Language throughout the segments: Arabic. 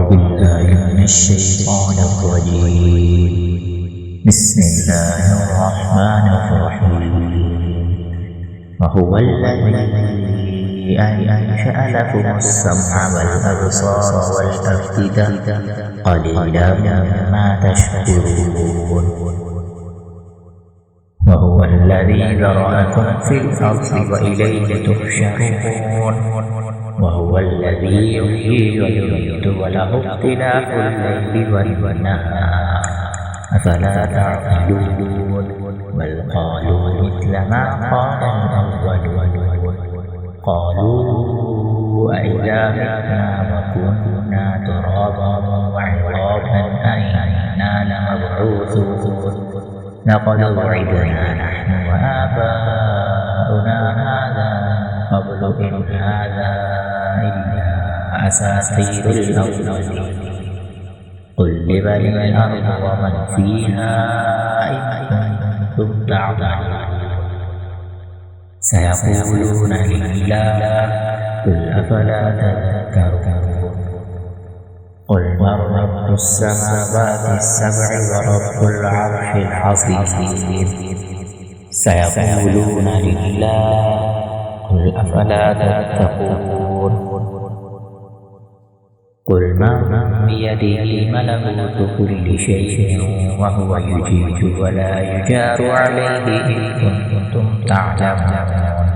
بالله من الشيطان الرجيم. بسم الله الرحمن الرحيم. وهو الذي أنشأ لكم السمع والأبصار والأفئدة قليلا ما تشكرون. وهو الذي ذرأكم في الأرض وإليه تحشرون. وهو الذي يحيي ويميت وله اختلاف الليل والنهار أفلا تعقلون. بل قالوا مثل ما قال الأولون قالوا أإذا متنا وكنا ترابا وعظاما أإنا لمبعوثون. لقد وعدنا نحن وآباؤنا هذا قبل إن هذا إلا أساطير الأولين. قل لمن الأرض ومن فيها إن كنتم تعلمون. سيقولون لله قل أفلا تذكرون. قل من رب السماوات السبع ورب العرش العظيم. سيقولون لله قل أفلا تتقون. قل من بيده ملكوت كل شيء وهو يجير ولا يجار عليه إن كنتم تعلمون.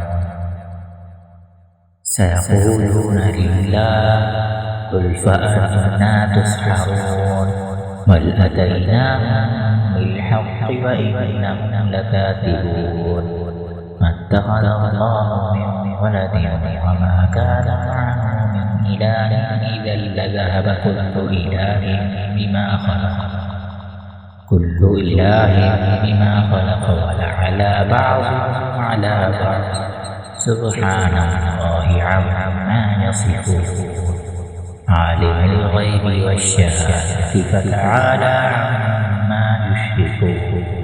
سيقولون لله قل فأنا تسحرون. بل أتيناهم بالحق وإنهم لكاذبون. ما اتخذ الله من ولد وما كان معه من إله إذا لذهب كل إله بما خلق ولعلى بعضهم على بعض سبحان الله عما يصفون. عالم الغيب والشهادة فتعالى عما يشركون.